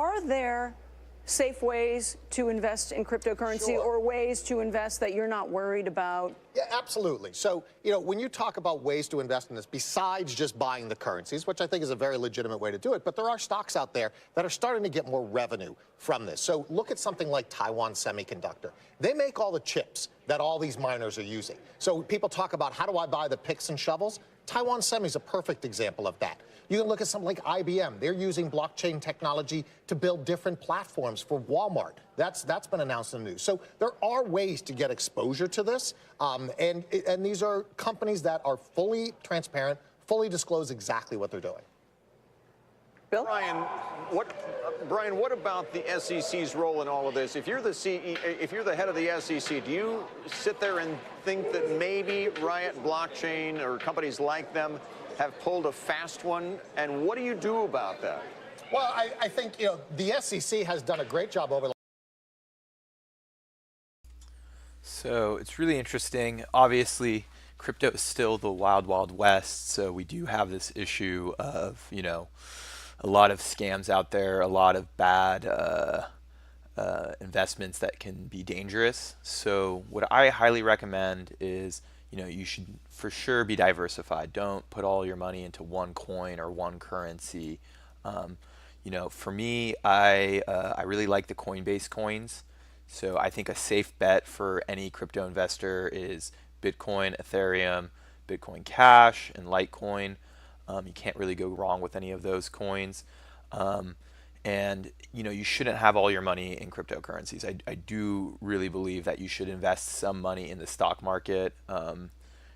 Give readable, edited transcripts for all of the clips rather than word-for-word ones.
Are there safe ways to invest in cryptocurrency or ways to invest that you're not worried about? Yeah, absolutely. So, when you talk about ways to invest in this, besides just buying the currencies, which I think is a very legitimate way to do it, but there are stocks out there that are starting to get more revenue from this. So look at something like Taiwan Semiconductor. They make all the chips that all these miners are using. So people talk about, how do I buy the picks and shovels? Taiwan Semi is a perfect example of that. You can look at something like IBM. They're using blockchain technology to build different platforms for Walmart. That's been announced in the news. So there are ways to get exposure to this, and these are companies that are fully transparent, fully disclose exactly what they're doing. Bill? Brian, what about the SEC's role in all of this? If you're the head of the SEC, do you sit there and think that maybe Riot Blockchain or companies like them have pulled a fast one? And what do you do about that? Well, I think, the SEC has done a great job over the So it's really interesting. Obviously, crypto is still the wild, wild west. So we do have this issue of, a lot of scams out there, a lot of bad investments that can be dangerous. So what I highly recommend is, you should for sure be diversified. Don't put all your money into one coin or one currency. For me, I really like the Coinbase coins. So I think a safe bet for any crypto investor is Bitcoin, Ethereum, Bitcoin Cash, and Litecoin. You can't really go wrong with any of those coins. And you shouldn't have all your money in cryptocurrencies. I do really believe that you should invest some money in the stock market. And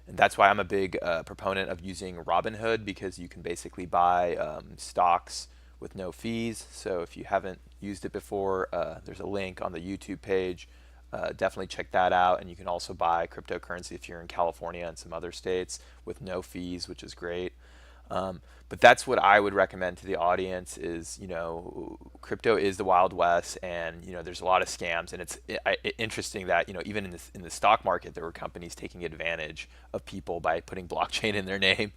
that's why I'm a big proponent of using Robinhood, because you can basically buy stocks with no fees. So if you haven't used it before, there's a link on the YouTube page. Definitely check that out. And you can also buy cryptocurrency if you're in California and some other states with no fees, which is great. But that's what I would recommend to the audience is, crypto is the Wild West, and, there's a lot of scams. And it's interesting that, even in the stock market, there were companies taking advantage of people by putting blockchain in their name,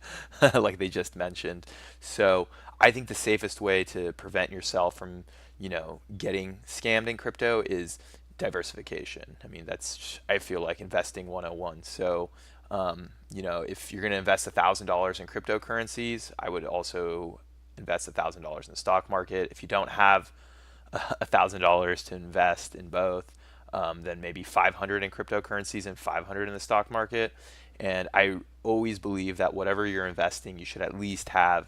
like they just mentioned. So I think the safest way to prevent yourself from, getting scammed in crypto is diversification. I mean, that's, I feel like, investing 101. So, if you're going to invest $1,000 in cryptocurrencies, I would also invest $1,000 in the stock market. If you don't have $1,000 to invest in both, then maybe 500 in cryptocurrencies and 500 in the stock market. And I always believe that whatever you're investing, you should at least have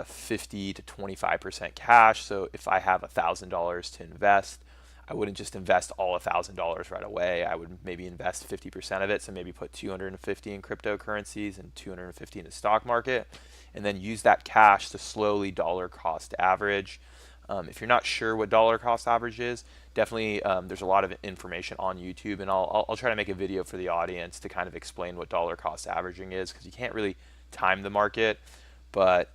50 to 25% cash. So if I have $1,000 to invest, I wouldn't just invest all $1,000 right away. I would maybe invest 50% of it, so maybe put 250 in cryptocurrencies and 250 in the stock market, and then use that cash to slowly dollar cost average. If you're not sure what dollar cost average is, definitely there's a lot of information on YouTube, and I'll try to make a video for the audience to kind of explain what dollar cost averaging is, because you can't really time the market, but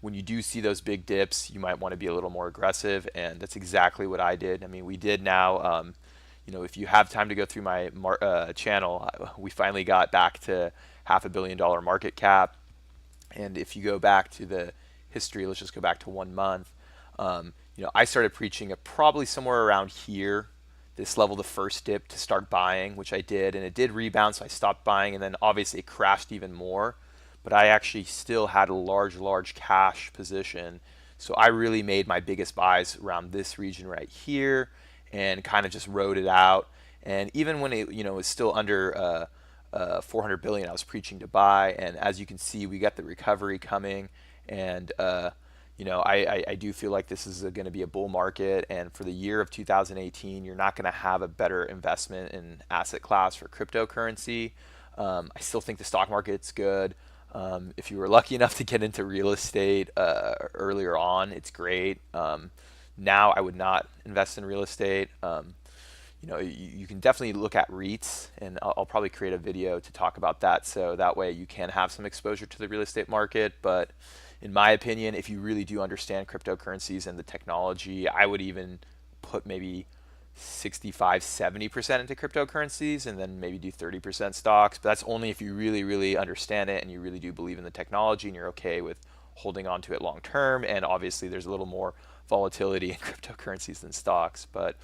when you do see those big dips, you might want to be a little more aggressive, and that's exactly what I did. I mean, we did now, if you have time to go through my channel, we finally got back to $500 million market cap. And if you go back to the history, let's just go back to 1 month, I started preaching at probably somewhere around here, this level, the first dip, to start buying, which I did, and it did rebound, so I stopped buying, and then obviously it crashed even more. But I actually still had a large cash position. So I really made my biggest buys around this region right here and kind of just rode it out. And even when it was still under 400 billion, I was preaching to buy. And as you can see, we got the recovery coming. And I do feel like this is going to be a bull market. And for the year of 2018, you're not going to have a better investment in asset class for cryptocurrency. I still think the stock market's good. If you were lucky enough to get into real estate earlier on, it's great. Now I would not invest in real estate. You can definitely look at REITs, and I'll probably create a video to talk about that, so that way you can have some exposure to the real estate market. But in my opinion, if you really do understand cryptocurrencies and the technology, I would even put maybe 65-70% into cryptocurrencies, and then maybe do 30% stocks. But that's only if you really understand it and you really do believe in the technology and you're okay with holding on to it long term. And obviously there's a little more volatility in cryptocurrencies than stocks. But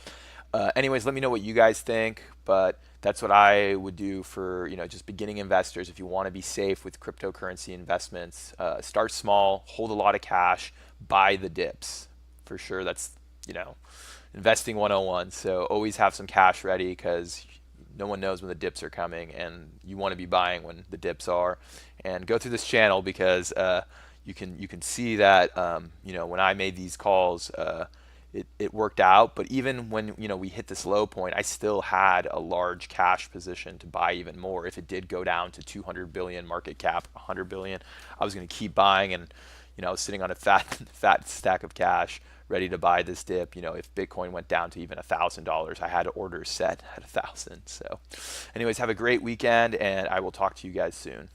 anyways, let me know what you guys think. But that's what I would do for just beginning investors. If you want to be safe with cryptocurrency investments, start small, hold a lot of cash, buy the dips. For sure, that's investing 101. So always have some cash ready, because no one knows when the dips are coming, and you want to be buying when the dips are. And go through this channel, because you can see that when I made these calls, it worked out. But even when we hit this low point, I still had a large cash position to buy even more. If it did go down to 200 billion market cap, 100 billion, I was going to keep buying, and I was sitting on a fat stack of cash ready to buy this dip. If Bitcoin went down to even $1,000, I had orders set at 1,000. So anyways, have a great weekend, and I will talk to you guys soon.